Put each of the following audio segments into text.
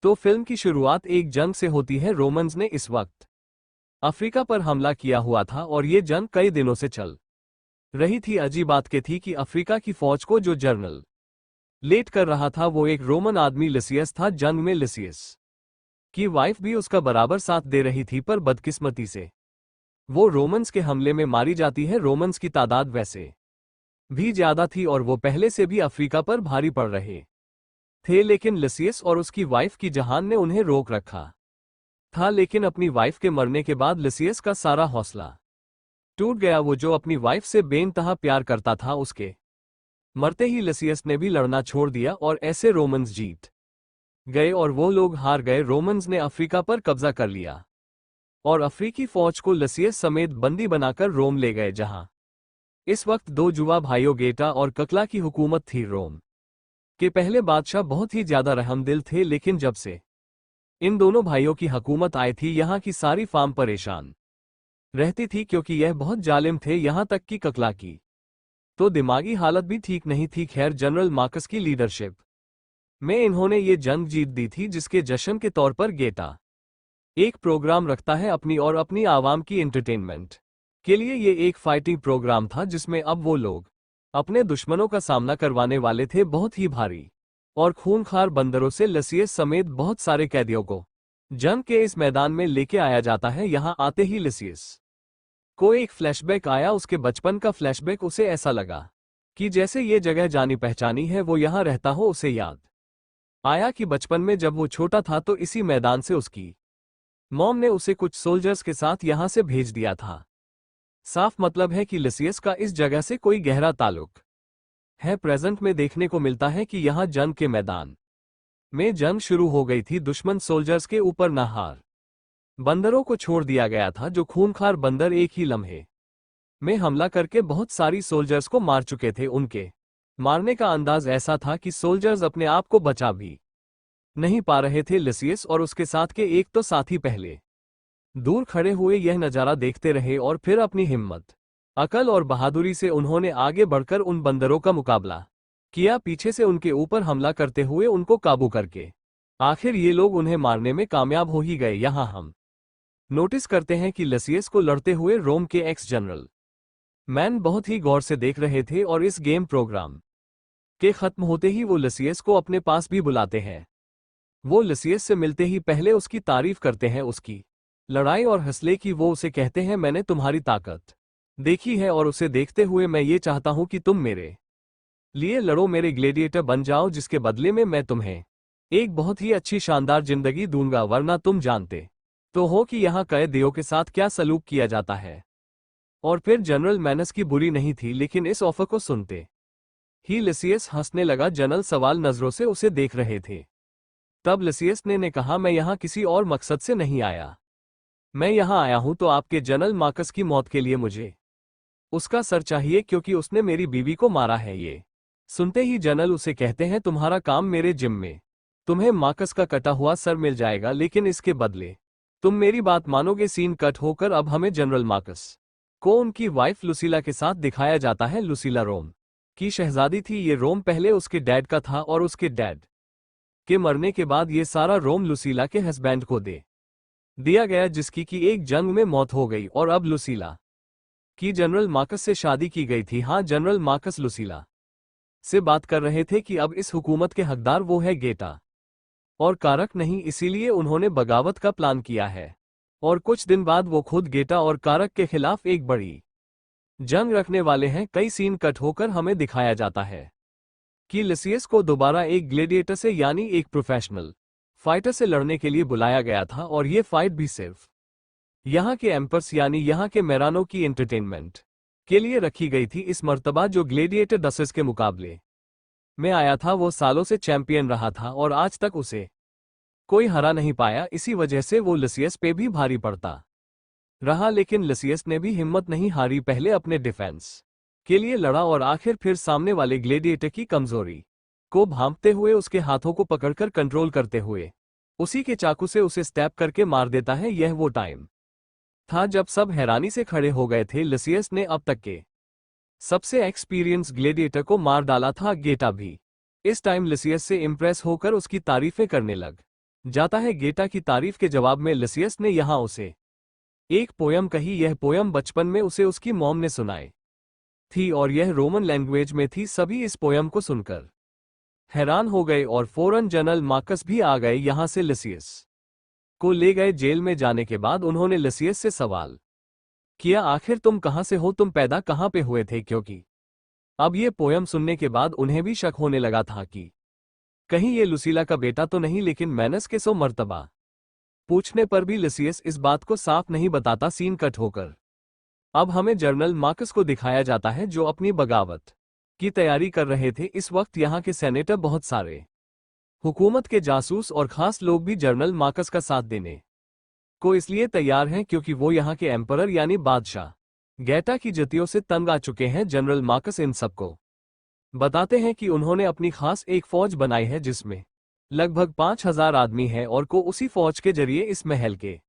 तो फिल्म की शुरुआत एक जंग से होती है। रोमन्स ने इस वक्त अफ्रीका पर हमला किया हुआ था और ये जंग कई दिनों से चल रही थी। अजीब बात के थी कि अफ्रीका की फौज को जो जनरल लेट कर रहा था वो एक रोमन आदमी लिसियस था। जंग में लिसियस की वाइफ भी उसका बराबर साथ दे रही थी, पर बदकिस्मती से वो रोमन्स के हमले में मारी जाती है। रोमन्स की तादाद वैसे भी ज्यादा थी और वो पहले से भी अफ्रीका पर भारी पड़ रहे थे, लेकिन लिसियस और उसकी वाइफ की जहान ने उन्हें रोक रखा था। लेकिन अपनी वाइफ के मरने के बाद लिसियस का सारा हौसला टूट गया। वो जो अपनी वाइफ से बेइंतहा प्यार करता था, उसके मरते ही लिसियस ने भी लड़ना छोड़ दिया और ऐसे रोमन्स जीत गए और वो लोग हार गए। रोमन्स ने अफ्रीका पर कब्जा कर लिया और अफ्रीकी फौज को लिसियस समेत बंदी बनाकर रोम ले गए, जहां इस वक्त दो जुआ भाइयों गेटा और ककला की हुकूमत थी। रोम के पहले बादशाह बहुत ही ज्यादा रहमदिल थे, लेकिन जब से इन दोनों भाइयों की हुकूमत आई थी, यहाँ की सारी फार्म परेशान रहती थी क्योंकि यह बहुत जालिम थे। यहाँ तक कि ककला की तो दिमागी हालत भी ठीक नहीं थी। खैर, जनरल मार्कस की लीडरशिप में इन्होंने ये जंग जीत दी थी, जिसके जश्न के तौर पर गेटा एक प्रोग्राम रखता है अपनी और अपनी आवाम की एंटरटेनमेंट के लिए। ये एक फाइटिंग प्रोग्राम था जिसमें अब वो लोग अपने दुश्मनों का सामना करवाने वाले थे। बहुत ही भारी और खूंखार बंदरों से लिसियस समेत बहुत सारे कैदियों को जंग के इस मैदान में लेके आया जाता है। यहाँ आते ही लिसियस को एक फ्लैशबैक आया, उसके बचपन का फ्लैशबैक। उसे ऐसा लगा कि जैसे ये जगह जानी पहचानी है, वो यहाँ रहता हो। उसे याद आया कि बचपन में जब वो छोटा था तो इसी मैदान से उसकी मॉम ने उसे कुछ सोल्जर्स के साथ यहाँ से भेज दिया था। साफ मतलब है कि लिसियस का इस जगह से कोई गहरा ताल्लुक है। प्रेजेंट में देखने को मिलता है कि यहाँ जंग के मैदान में जंग शुरू हो गई थी। दुश्मन सोल्जर्स के ऊपर नहार बंदरों को छोड़ दिया गया था। जो खूंखार बंदर एक ही लम्हे में हमला करके बहुत सारी सोल्जर्स को मार चुके थे। उनके मारने का अंदाज ऐसा था कि सोल्जर्स अपने आप को बचा भी नहीं पा रहे थे। लिसियस और उसके साथ के एक तो साथी पहले दूर खड़े हुए यह नज़ारा देखते रहे और फिर अपनी हिम्मत, अकल और बहादुरी से उन्होंने आगे बढ़कर उन बंदरों का मुकाबला किया, पीछे से उनके ऊपर हमला करते हुए उनको काबू करके। आखिर ये लोग उन्हें मारने में कामयाब हो ही गए। यहाँ हम नोटिस करते हैं कि लिसियस को लड़ते हुए रोम के एक्स जनरल मैन बहुत ही गौर से देख रहे थे और इस गेम प्रोग्राम के खत्म होते ही वो लिसियस को अपने पास भी बुलाते हैं। वो लिसियस से मिलते ही पहले उसकी तारीफ करते हैं, उसकी लड़ाई और हौसले की। वो उसे कहते हैं, मैंने तुम्हारी ताकत देखी है और उसे देखते हुए मैं ये चाहता हूं कि तुम मेरे लिए लड़ो, मेरे ग्लेडिएटर बन जाओ, जिसके बदले में मैं तुम्हें एक बहुत ही अच्छी शानदार जिंदगी दूंगा। वरना तुम जानते तो हो कि यहाँ कैदियों के साथ क्या सलूक किया जाता है। और फिर जनरल मैनस की बुरी नहीं थी, लेकिन इस ऑफर को सुनते ही लिसियस हंसने लगा। जनरल सवाल नजरों से उसे देख रहे थे। तब लिसियस ने कहा, मैं यहाँ किसी और मकसद से नहीं आया। मैं यहाँ आया हूं तो आपके जनरल मार्कस की मौत के लिए। मुझे उसका सर चाहिए क्योंकि उसने मेरी बीवी को मारा है। ये सुनते ही जनरल उसे कहते हैं, तुम्हारा काम मेरे जिम में, तुम्हें मार्कस का कटा हुआ सर मिल जाएगा, लेकिन इसके बदले तुम मेरी बात मानोगे। सीन कट होकर अब हमें जनरल मार्कस को उनकी वाइफ लुसीला के साथ दिखाया जाता है। लुसीला रोम की शहजादी थी। ये रोम पहले उसके डैड का था और उसके डैड के मरने के बाद ये सारा रोम लुसीला के हस्बैंड को दे दिया गया, जिसकी की एक जंग में मौत हो गई। और अब लुसीला की जनरल मार्कस से शादी की गई थी। हाँ, जनरल मार्कस लुसीला से बात कर रहे थे कि अब इस हुकूमत के हकदार वो है गेटा और कारक नहीं, इसीलिए उन्होंने बगावत का प्लान किया है। और कुछ दिन बाद वो खुद गेटा और कारक के खिलाफ एक बड़ी जंग रखने वाले हैं। कई सीन कट होकर हमें दिखाया जाता है कि लिसियस को दोबारा एक ग्लेडिएटर से, यानी एक प्रोफेशनल फाइटर से लड़ने के लिए बुलाया गया था। और ये फाइट भी सिर्फ यहाँ के एम्पर्स यानी यहाँ के मेरानो की एंटरटेनमेंट के लिए रखी गई थी। इस मर्तबा जो ग्लेडिएटर डसेस के मुकाबले में आया था वो सालों से चैंपियन रहा था और आज तक उसे कोई हरा नहीं पाया। इसी वजह से वो लिसियस पे भी भारी पड़ता रहा, लेकिन लिसियस ने भी हिम्मत नहीं हारी। पहले अपने डिफेंस के लिए लड़ा और आखिर फिर सामने वाले ग्लेडिएटर की कमजोरी को भांपते हुए उसके हाथों को पकड़कर कंट्रोल करते हुए उसी के चाकू से उसे स्टैप करके मार देता है। यह वो टाइम था जब सब हैरानी से खड़े हो गए थे। लिसियस ने अब तक के सबसे एक्सपीरियंस ग्लेडिएटर को मार डाला था। गेटा भी इस टाइम लिसियस से इंप्रेस होकर उसकी तारीफें करने लग जाता है। गेटा की तारीफ के जवाब में लसियस ने यहाँ उसे एक पोयम कही। यह पोयम बचपन में उसे उसकी मॉम ने सुनाई थी और यह रोमन लैंग्वेज में थी। सभी इस पोयम को सुनकर हैरान हो गए और फौरन जनरल मार्कस भी आ गए। यहाँ से लसियस को ले गए। जेल में जाने के बाद उन्होंने लसियस से सवाल किया, आखिर तुम कहाँ से हो, तुम पैदा कहाँ पे हुए थे? क्योंकि अब ये पोयम सुनने के बाद उन्हें भी शक होने लगा था कि कहीं ये लुसीला का बेटा तो नहीं। लेकिन मैनस के 100 मर्तबा पूछने पर भी लसियस इस बात को साफ नहीं बताता। सीन कट होकर अब हमें जनरल मार्कस को दिखाया जाता है जो अपनी बगावत की तैयारी कर रहे थे। इस वक्त यहाँ के सेनेटर, बहुत सारे हुकूमत के जासूस और खास लोग भी जनरल मार्कस का साथ देने को इसलिए तैयार हैं क्योंकि वो यहाँ के एम्परर यानी बादशाह गेटा की जतियों से तंग आ चुके हैं। जनरल मार्कस इन सबको बताते हैं कि उन्होंने अपनी खास एक फौज बनाई है जिसमें लगभग 5000 आदमी हैं और को उसी फौज के जरिए इस महल के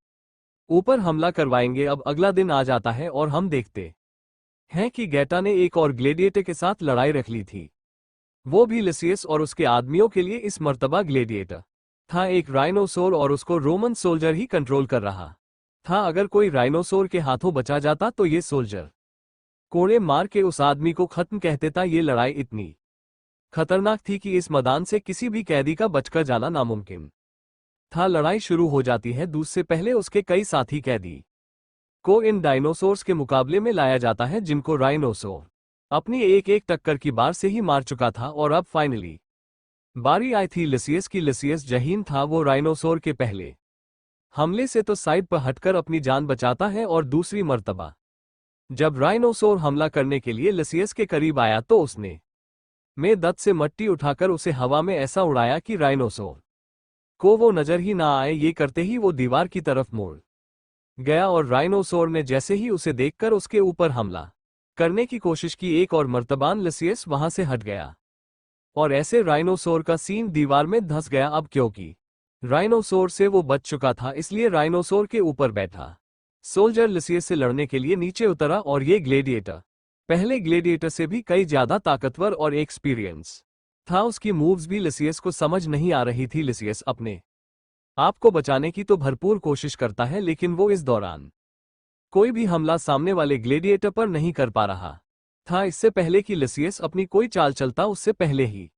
ऊपर हमला करवाएंगे। अब अगला दिन आ जाता है और हम देखते हैं कि गेटा ने एक और ग्लेडिएटर के साथ लड़ाई रख ली थी। वो भी लसियस और उसके आदमियों के लिए। इस मर्तबा ग्लेडिएटर था एक राइनोसोर और उसको रोमन सोल्जर ही कंट्रोल कर रहा था। अगर कोई राइनोसोर के हाथों बचा जाता तो ये सोल्जर कोड़े मार के उस आदमी को खत्म कर देता। ये लड़ाई इतनी खतरनाक थी कि इस मैदान से किसी भी कैदी का बचकर जाना नामुमकिन था। लड़ाई शुरू हो जाती है। दूसरे पहले उसके कई साथी कैदी को इन डायनासोर्स के मुकाबले में लाया जाता है जिनको राइनोसोर अपनी एक एक टक्कर की बार से ही मार चुका था। और अब फाइनली बारी आई थी लसियस की। लसियस जहीन था। वो राइनोसोर के पहले हमले से तो साइड पर हटकर अपनी जान बचाता है और दूसरी मर्तबा जब राइनोसोर हमला करने के लिए लसियस के करीब आया तो उसने में दत से मट्टी उठाकर उसे हवा में ऐसा उड़ाया कि राइनोसोर को वो नजर ही ना आए। ये करते ही वो दीवार की तरफ मुड़ गया और राइनोसोर ने जैसे ही उसे देखकर उसके ऊपर हमला करने की कोशिश की, एक और मर्तबान लसियस वहां से हट गया और ऐसे राइनोसोर का सीन दीवार में धंस गया। अब क्योंकि राइनोसोर से वो बच चुका था इसलिए राइनोसोर के ऊपर बैठा सोल्जर लसियस से लड़ने के लिए नीचे उतरा और ये ग्लेडिएटर पहले ग्लेडिएटर से भी कई ज्यादा ताकतवर और एक्सपीरियंस था। उसकी मूव्स भी लसियस को समझ नहीं आ रही थी। लसियस अपने आप को बचाने की तो भरपूर कोशिश करता है लेकिन वो इस दौरान कोई भी हमला सामने वाले ग्लेडिएटर पर नहीं कर पा रहा था। इससे पहले कि लसियस अपनी कोई चाल चलता उससे पहले ही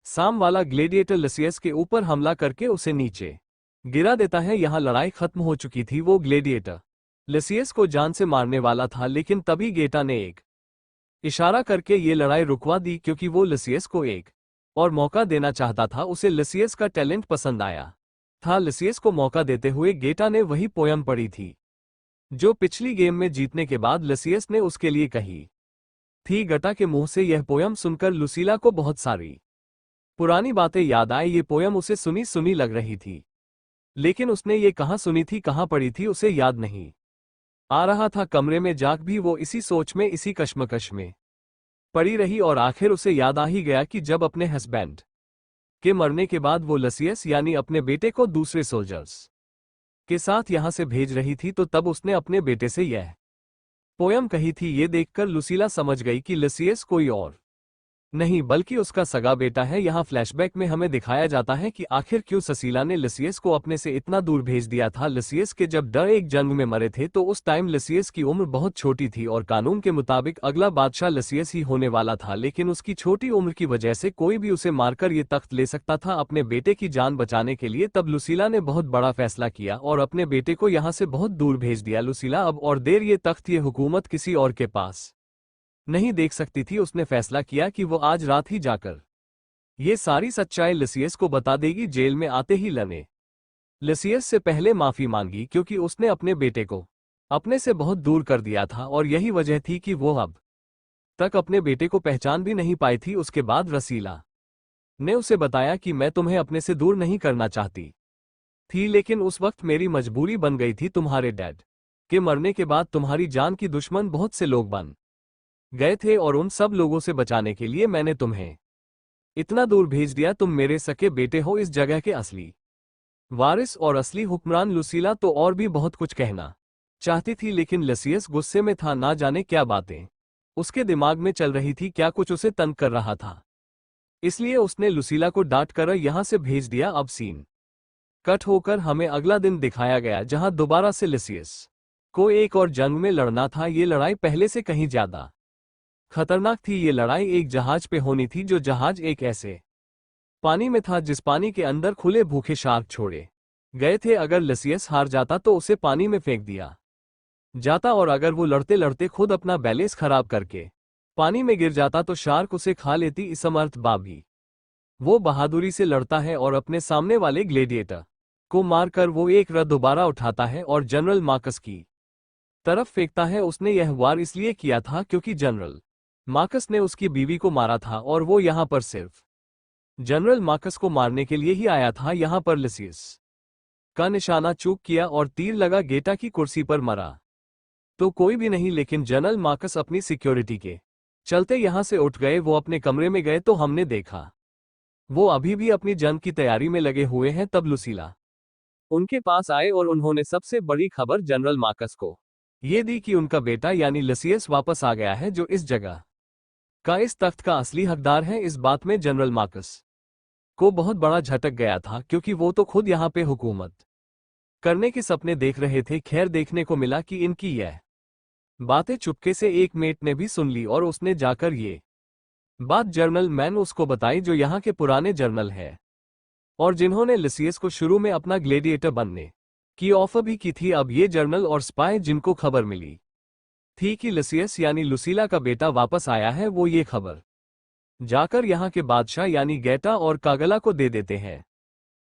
साम वाला ग्लेडिएटर लसियस के ऊपर हमला करके उसे नीचे गिरा देता है। यहां लड़ाई खत्म हो चुकी थी। वो ग्लेडिएटर लसियस को जान से मारने वाला था लेकिन तभी गेटा ने एक इशारा करके ये लड़ाई रुकवा दी क्योंकि वो लसियस को एक और मौका देना चाहता था। उसे लसियस का टैलेंट पसंद आया था। लसियस को मौका देते हुए गेटा ने वही पोयम पढ़ी थी जो पिछली गेम में जीतने के बाद लसियस ने उसके लिए कही थी। गेटा के मुंह से यह पोयम सुनकर लुसीला को बहुत सारी पुरानी बातें याद आई। ये पोयम उसे सुनी सुनी लग रही थी लेकिन उसने ये कहाँ सुनी थी, कहाँ पढ़ी थी, उसे याद नहीं आ रहा था। कमरे में जाग भी वो इसी सोच में, इसी कश्मकश में पड़ी रही और आखिर उसे याद आ ही गया कि जब अपने हस्बैंड के मरने के बाद वो लसियस यानी अपने बेटे को दूसरे सोल्जर्स के साथ यहां से भेज रही थी तो तब उसने अपने बेटे से यह पोयम कही थी। ये देखकर लुसीला समझ गई कि लसियस कोई और नहीं बल्कि उसका सगा बेटा है। यहाँ फ्लैशबैक में हमें दिखाया जाता है कि आखिर क्यों ससीला ने लसियस को अपने से इतना दूर भेज दिया था। लसियस के जब एक जंग में मरे थे तो उस टाइम लसियस की उम्र बहुत छोटी थी और कानून के मुताबिक अगला बादशाह लसियस ही होने वाला था। लेकिन उसकी छोटी उम्र की वजह से कोई भी उसे मारकर ये तख्त ले सकता था अपने बेटे की जान बचाने के लिए। तब लुसीला ने बहुत बड़ा फैसला किया और अपने बेटे को यहाँ से बहुत दूर भेज दिया। लुसीला अब और देर ये तख्त, ये हुकूमत किसी और के पास नहीं देख सकती थी। उसने फैसला किया कि वो आज रात ही जाकर ये सारी सच्चाई लसियस को बता देगी। जेल में आते ही लने लसियस से पहले माफी मांगी क्योंकि उसने अपने बेटे को अपने से बहुत दूर कर दिया था और यही वजह थी कि वो अब तक अपने बेटे को पहचान भी नहीं पाई थी। उसके बाद रसीला ने उसे बताया कि मैं तुम्हें अपने से दूर नहीं करना चाहती थी लेकिन उस वक्त मेरी मजबूरी बन गई थी। तुम्हारे डैड के मरने के बाद तुम्हारी जान की दुश्मन बहुत से लोग बन गए थे और उन सब लोगों से बचाने के लिए मैंने तुम्हें इतना दूर भेज दिया। तुम मेरे सके बेटे हो, इस जगह के असली वारिस और असली हुक्मरान। लुसीला तो और भी बहुत कुछ कहना चाहती थी लेकिन लसियस गुस्से में था। ना जाने क्या बातें उसके दिमाग में चल रही थी, क्या कुछ उसे तंग कर रहा था। इसलिए उसने लुसीला को डांट कर यहां से भेज दिया। अब सीन कट होकर हमें अगला दिन दिखाया गया जहां दोबारा से लिसियस को एक और जंग में लड़ना था। ये लड़ाई पहले से कहीं ज्यादा खतरनाक थी। ये लड़ाई एक जहाज पे होनी थी, जो जहाज एक ऐसे पानी में था जिस पानी के अंदर खुले भूखे शार्क छोड़े गए थे। अगर लिसियस हार जाता तो उसे पानी में फेंक दिया जाता, और अगर वो लड़ते लड़ते खुद अपना बैलेंस खराब करके पानी में गिर जाता तो शार्क उसे खा लेती। इस समर्थ बाबी वो बहादुरी से लड़ता है और अपने सामने वाले ग्लेडिएटर को मारकर वो एक रथ दोबारा उठाता है और जनरल मार्कस की तरफ फेंकता है। उसने यह वार इसलिए किया था क्योंकि जनरल मार्कस ने उसकी बीवी को मारा था और वो यहां पर सिर्फ जनरल मार्कस को मारने के लिए ही आया था। यहां पर लिसियस का निशाना चूक किया और तीर लगा गेटा की कुर्सी पर मरा तो कोई भी नहीं, लेकिन जनरल मार्कस अपनी सिक्योरिटी के चलते यहां से उठ गए। वो अपने कमरे में गए तो हमने देखा वो अभी भी अपनी जंग की तैयारी में लगे हुए हैं। तब लुसीला उनके पास आए और उन्होंने सबसे बड़ी खबर जनरल मार्कस को ये दी कि उनका बेटा यानी लिसियस वापस आ गया है, जो इस जगह का इस तख्त का असली हकदार है। इस बात में जनरल मार्कस को बहुत बड़ा झटक गया था, क्योंकि वो तो खुद यहाँ पे हुकूमत करने के सपने देख रहे थे। खैर, देखने को मिला कि इनकी यह बातें चुपके से एक मेट ने भी सुन ली और उसने जाकर ये बात जर्नल मैन उसको बताई, जो यहाँ के पुराने जर्नल है और जिन्होंने लिसियस को शुरू में अपना ग्लेडिएटर बनने की ऑफर भी की थी। अब ये जर्नल और स्पाई जिनको खबर मिली थी कि लिसियस यानी लुसीला का बेटा वापस आया है, वो ये खबर जाकर यहाँ के बादशाह यानी गेटा और कागला को दे देते हैं।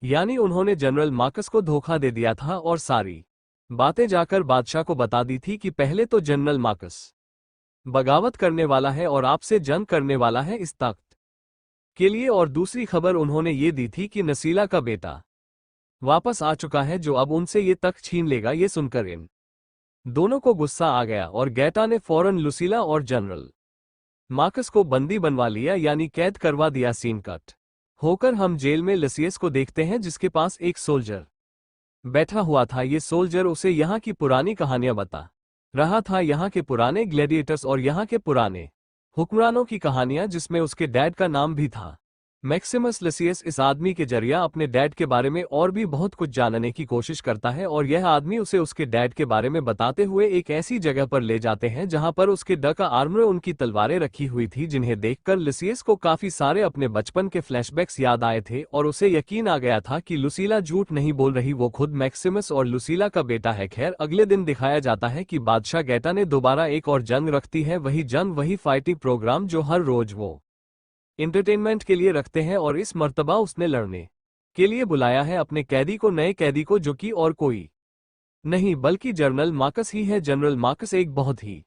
यानी उन्होंने जनरल मार्कस को धोखा दे दिया था और सारी बातें जाकर बादशाह को बता दी थी कि पहले तो जनरल मार्कस बगावत करने वाला है और आपसे जंग करने वाला है इस तख्त के लिए, और दूसरी खबर उन्होंने ये दी थी कि नसीला का बेटा वापस आ चुका है, जो अब उनसे ये तख्त छीन लेगा। ये सुनकर इन दोनों को गुस्सा आ गया और गेटा ने फौरन लुसीला और जनरल मार्कस को बंदी बनवा लिया, यानी कैद करवा दिया। सीन कट होकर हम जेल में लिसियस को देखते हैं, जिसके पास एक सोल्जर बैठा हुआ था। ये सोल्जर उसे यहाँ की पुरानी कहानियां बता रहा था, यहाँ के पुराने ग्लैडिएटर्स और यहाँ के पुराने हुक्मरानों की कहानियां, जिसमें उसके डैड का नाम भी था मैक्सिमस लिसियस। इस आदमी के जरिया अपने डैड के बारे में और भी बहुत कुछ जानने की कोशिश करता है, और यह आदमी उसे उसके डैड के बारे में बताते हुए एक ऐसी जगह पर ले जाते हैं जहां पर उसके ड का आर्मर उनकी तलवारें रखी हुई थी, जिन्हें देखकर लिसियस को काफी सारे अपने बचपन के फ्लैशबैक्स याद आए थे और उसे यकीन आ गया था कि लुसीला झूठ नहीं बोल रही, वो खुद मैक्सिमस और लुसीला का बेटा है। खैर, अगले दिन दिखाया जाता है कि बादशाह गेटा ने दोबारा एक और जंग रखती है। वही जंग, वही फाइटिंग प्रोग्राम जो हर रोज वो एंटरटेनमेंट के लिए रखते हैं, और इस मर्तबा उसने लड़ने के लिए बुलाया है अपने कैदी को, नए कैदी को, जो कि और कोई नहीं बल्कि जनरल मार्कस ही है। जनरल मार्कस एक बहुत ही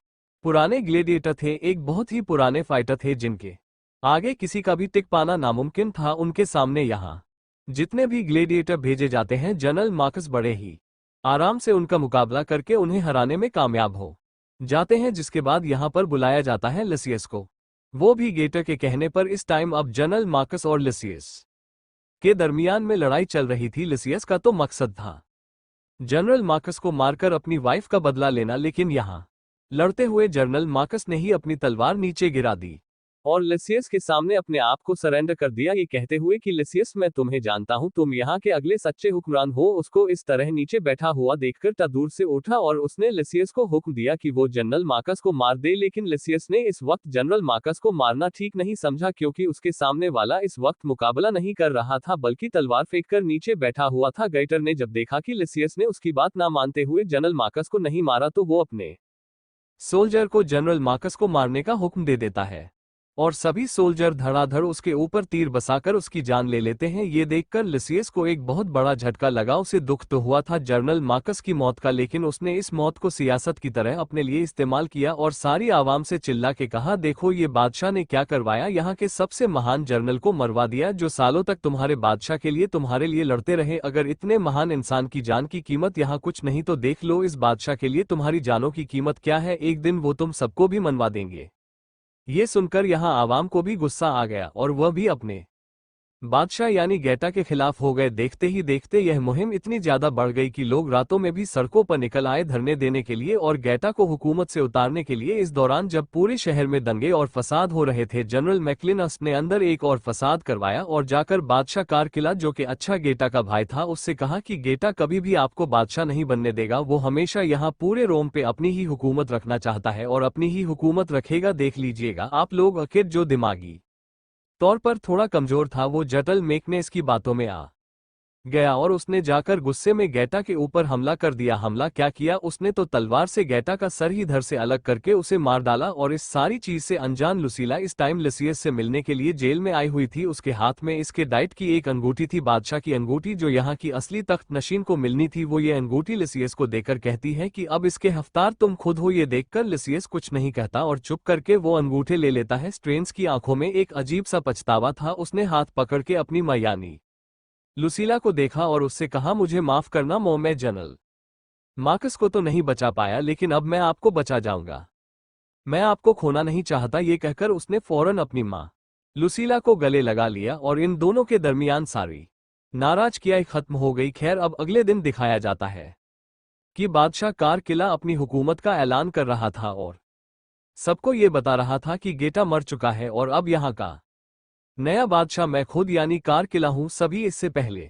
पुराने ग्लेडिएटर थे, एक बहुत ही पुराने फाइटर थे, जिनके आगे किसी का भी टिक पाना नामुमकिन था। उनके सामने यहाँ जितने भी ग्लेडिएटर भेजे जाते हैं, जनरल मार्कस बड़े ही आराम से उनका मुकाबला करके उन्हें हराने में कामयाब हो जाते हैं। जिसके बाद यहाँ पर बुलाया जाता है लिसियस को, वो भी गेटर के कहने पर। इस टाइम अब जनरल मार्कस और लिसियस के दरमियान में लड़ाई चल रही थी। लिसियस का तो मकसद था जनरल मार्कस को मारकर अपनी वाइफ का बदला लेना, लेकिन यहाँ लड़ते हुए जनरल मार्कस ने ही अपनी तलवार नीचे गिरा दी और लिसियस के सामने अपने आप को सरेंडर कर दिया, ये कहते हुए कि लिसियस, मैं तुम्हें जानता हूं, तुम यहाँ के अगले सच्चे हुक्मरान हो। उसको इस तरह नीचे बैठा हुआ देखकर टा दूर से उठा और उसने लिसियस को हुक्म दिया कि वो जनरल मार्कस को मार दे, लेकिन लिसियस ने इस वक्त जनरल मार्कस को मारना ठीक नहीं समझा, क्योंकि उसके सामने वाला इस वक्त मुकाबला नहीं कर रहा था बल्कि तलवार फेंककर नीचे बैठा हुआ था। गेटर ने जब देखा कि लिसियस ने उसकी बात ना मानते हुए जनरल मार्कस को नहीं मारा, तो वो अपने सोल्जर को जनरल मार्कस को मारने का हुक्म दे देता है और सभी सोल्जर धड़ाधड़ उसके ऊपर तीर बसाकर उसकी जान ले लेते हैं। ये देखकर लिसियस को एक बहुत बड़ा झटका लगा। उसे दुख तो हुआ था जनरल मार्कस की मौत का, लेकिन उसने इस मौत को सियासत की तरह अपने लिए इस्तेमाल किया और सारी आवाम से चिल्ला के कहा, देखो ये बादशाह ने क्या करवाया, यहाँ के सबसे महान जनरल को मरवा दिया, जो सालों तक तुम्हारे बादशाह के लिए तुम्हारे लिए लड़ते रहे। अगर इतने महान इंसान की जान की कीमत यहाँ कुछ नहीं, तो देख लो इस बादशाह के लिए तुम्हारी जानों की कीमत क्या है। एक दिन वो तुम सबको भी मनवा देंगे। ये सुनकर यहाँ आवाम को भी गुस्सा आ गया और वह भी अपने बादशाह यानी गेटा के खिलाफ हो गए। देखते ही देखते यह मुहिम इतनी ज्यादा बढ़ गई कि लोग रातों में भी सड़कों पर निकल आए धरने देने के लिए और गेटा को हुकूमत से उतारने के लिए। इस दौरान जब पूरे शहर में दंगे और फसाद हो रहे थे, जनरल मैकलिनस ने अंदर एक और फसाद करवाया और जाकर बादशाह कारकिला, जो कि अच्छा गेटा का भाई था, उससे कहा कि गेटा कभी भी आपको बादशाह नहीं बनने देगा। वो हमेशा यहाँ पूरे रोम पे अपनी ही हुकूमत रखना चाहता है और अपनी ही हुकूमत रखेगा। देख लीजिएगा आप लोग। आखिर जो दिमागी तौर पर थोड़ा कमजोर था, वो जनरल मैकनेस की बातों में आ गया और उसने जाकर गुस्से में गेटा के ऊपर हमला कर दिया। हमला क्या किया उसने, तो तलवार से गेटा का सर ही धड़ से अलग करके उसे मार डाला। और इस सारी चीज से अनजान लुसीला इस टाइम लुसियस से मिलने के लिए जेल में आई हुई थी। उसके हाथ में इसके डाइट की एक अंगूठी थी, बादशाह की अंगूठी, जो यहाँ की असली तख्त नशीन को मिलनी थी। वो ये अंगूठी लुसियस को देकर कहती है कि अब इसके हफ्तार तुम खुद हो। ये देखकर लुसियस कुछ नहीं कहता और चुप करके वो अंगूठे ले लेता है। स्ट्रेंज की आंखों में एक अजीब सा पछतावा था। उसने हाथ पकड़ के अपनी मां यानी लुसीला को देखा और उससे कहा, मुझे माफ करना मो, मैं जनरल मार्कस को तो नहीं बचा पाया, लेकिन अब मैं आपको बचा जाऊंगा। मैं आपको खोना नहीं चाहता। ये कहकर उसने फौरन अपनी मां लुसीला को गले लगा लिया और इन दोनों के दरमियान सारी नाराजगियां खत्म हो गई। खैर, अब अगले दिन दिखाया जाता है कि बादशाह कारकिला अपनी हुकूमत का ऐलान कर रहा था और सबको ये बता रहा था कि गेटा मर चुका है और अब यहाँ का नया बादशाह मैं खुद यानी कारकिला हूं। सभी इससे पहले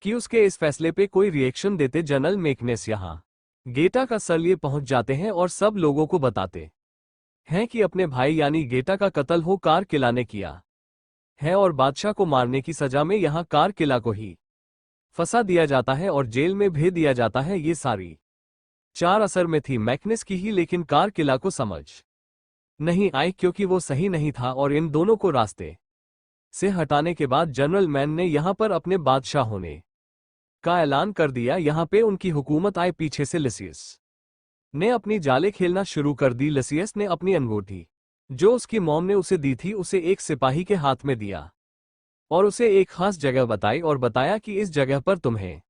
कि उसके इस फैसले पे कोई रिएक्शन देते, जनरल मैकनेस यहाँ गेटा का सर लिए पहुंच जाते हैं और सब लोगों को बताते हैं कि अपने भाई यानी गेटा का कत्ल हो कारकिला ने किया है और बादशाह को मारने की सजा में यहाँ कारकिला को ही फंसा दिया जाता है और जेल में भेज दिया जाता है। ये सारी चार असर में थी मैकनेस की ही, लेकिन कारकिला को समझ नहीं आई क्योंकि वो सही नहीं था और इन दोनों को रास्ते से हटाने के बाद जनरल मैन ने यहां पर अपने बादशाह होने का ऐलान कर दिया। यहां पे उनकी हुकूमत आए। पीछे से लुसियस ने अपनी जाले खेलना शुरू कर दी। लुसियस ने अपनी अंगूठी जो उसकी मॉम ने उसे दी थी, उसे एक सिपाही के हाथ में दिया और उसे एक खास जगह बताई और बताया कि इस जगह पर तुम्हें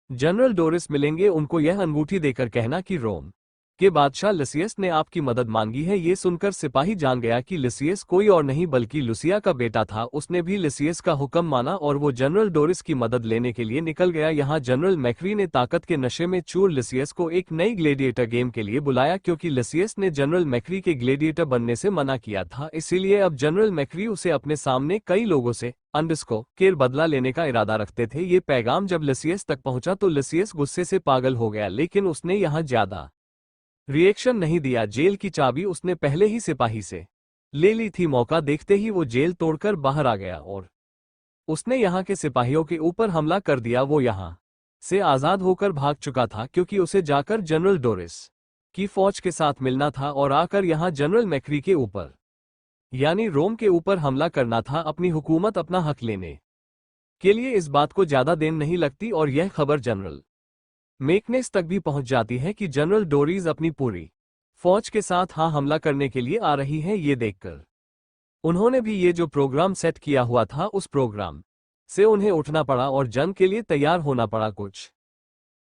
जनरल डोरिस मिलेंगे। उनको यह अंगूठी देकर कहना कि रोम के बादशाह लुसियस ने आपकी मदद मांगी है। ये सुनकर सिपाही जान गया कि लुसियस कोई और नहीं बल्कि लुसिया का बेटा था। उसने भी लुसियस का हुक्म माना और वो जनरल डोरिस की मदद लेने के लिए निकल गया। यहाँ जनरल मैक्री ने ताकत के नशे में चूर लुसियस को एक नई ग्लेडिएटर गेम के लिए बुलाया, क्योंकि लुसियस ने जनरल मैक्री के ग्लेडिएटर बनने से मना किया था। इसीलिए अब जनरल मैक्री उसे अपने सामने कई लोगों से अंडस्को के बदला लेने का इरादा रखते थे। ये पैगाम जब लुसियस तक पहुंचा तो लुसियस गुस्से से पागल हो गया, लेकिन उसने यहाँ ज्यादा रिएक्शन नहीं दिया। जेल की चाबी उसने पहले ही सिपाही से ले ली थी। मौका देखते ही वो जेल तोड़कर बाहर आ गया और उसने यहाँ के सिपाहियों के ऊपर हमला कर दिया। वो यहाँ से आजाद होकर भाग चुका था क्योंकि उसे जाकर जनरल डोरिस की फौज के साथ मिलना था और आकर यहाँ जनरल मैक्री के ऊपर यानी रोम के ऊपर हमला करना था, अपनी हुकूमत, अपना हक लेने के लिए। इस बात को ज्यादा देर नहीं लगती और यह खबर जनरल मैकनेस तक भी पहुंच जाती है कि जनरल डोरीज अपनी पूरी फौज के साथ हमला करने के लिए आ रही है। ये देखकर उन्होंने भी ये जो प्रोग्राम सेट किया हुआ था, उस प्रोग्राम से उन्हें उठना पड़ा और जंग के लिए तैयार होना पड़ा। कुछ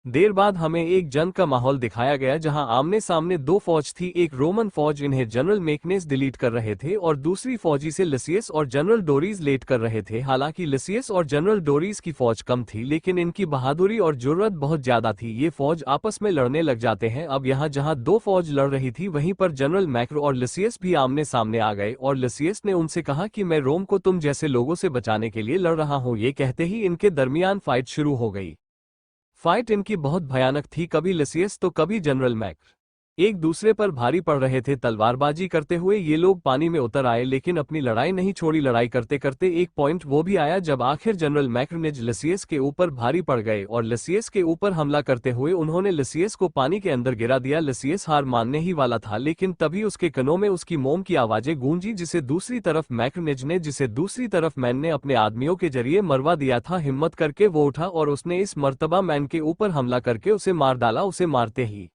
देर बाद हमें एक जंग का माहौल दिखाया गया जहां आमने सामने दो फौज थी। एक रोमन फौज, इन्हें जनरल मैकनेस डिलीट कर रहे थे, और दूसरी फौजी से लुसियस और जनरल डोरीज लेट कर रहे थे। हालांकि लुसियस और जनरल डोरीज की फौज कम थी, लेकिन इनकी बहादुरी और जुर्रत बहुत ज्यादा थी। ये फौज आपस में लड़ने लग जाते हैं। अब यहाँ जहाँ दो फौज लड़ रही थी, वहीं पर जनरल मैक्रो और लुसियस भी आमने सामने आ गए और लुसियस ने उनसे कहा कि मैं रोम को तुम जैसे लोगों से बचाने के लिए लड़ रहा हूँ। ये कहते ही इनके दरमियान फाइट शुरू हो गई। फाइट इनकी बहुत भयानक थी। कभी लुसियस तो कभी जनरल मैक्र एक दूसरे पर भारी पड़ रहे थे। तलवारबाजी करते हुए ये लोग पानी में उतर आए, लेकिन अपनी लड़ाई नहीं छोड़ी। लड़ाई करते करते एक पॉइंट वो भी आया जब आखिर जनरल मैक्र ने लुसियस के ऊपर भारी पड़ गए और लुसियस के ऊपर हमला करते हुए उन्होंने लुसियस को पानी के अंदर गिरा दिया। लुसियस हार मानने ही वाला था, लेकिन तभी उसके कानों में उसकी मोम की आवाजें गूंजी, जिसे दूसरी तरफ मैक्रनेज ने, जिसे दूसरी तरफ मैन ने अपने आदमियों के जरिए मरवा दिया था। हिम्मत करके वो उठा और उसने इस मर्तबा मैन के ऊपर हमला करके उसे मार डाला। उसे मारते ही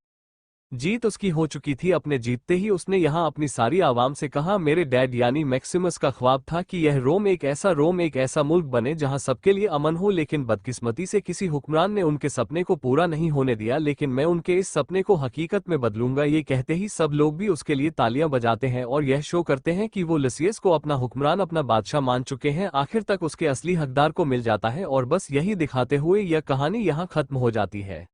जीत उसकी हो चुकी थी। अपने जीतते ही उसने यहाँ अपनी सारी आवाम से कहा, मेरे डैड यानी मैक्सिमस का ख्वाब था कि यह रोम एक ऐसा मुल्क बने जहाँ सबके लिए अमन हो, लेकिन बदकिस्मती से किसी हुक्मरान ने उनके सपने को पूरा नहीं होने दिया। लेकिन मैं उनके इस सपने को हकीकत में बदलूंगा। ये कहते ही सब लोग भी उसके लिए तालियां बजाते हैं और यह शो करते हैं कि वो लुसियस को अपना हुक्मरान, अपना बादशाह मान चुके हैं। आखिर तक उसके असली हकदार को मिल जाता है और बस यही दिखाते हुए यह कहानी यहाँ खत्म हो जाती है।